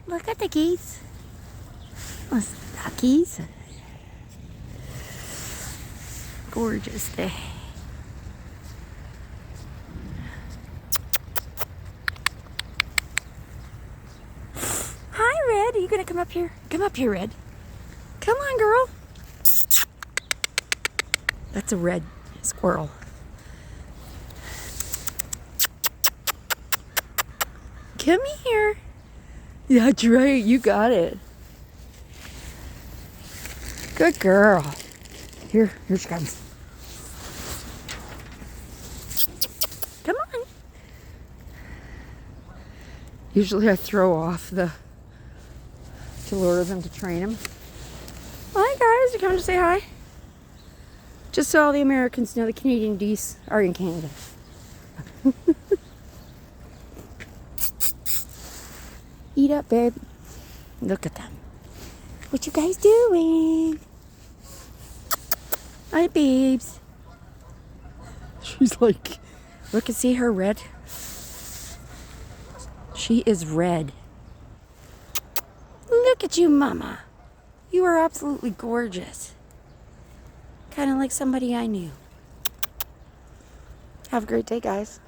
Look at the geese. Those duckies. Gorgeous day. Hi, Red. Are you gonna come up here? Come up here, Red. Come on, girl. That's a red squirrel. Come here. Yeah, that's right. You got it. Good girl. Here she comes. Come on. Usually I throw off to lure them, to train them. Hi guys, you coming to say hi? Just so all the Americans know, the Canadian geese are in Canada. Eat up, babe. Look at them. What you guys doing? Hi, babes. She's like, look and see her red. She is red. Look at you, mama. You are absolutely gorgeous. Kind of like somebody I knew. Have a great day, guys.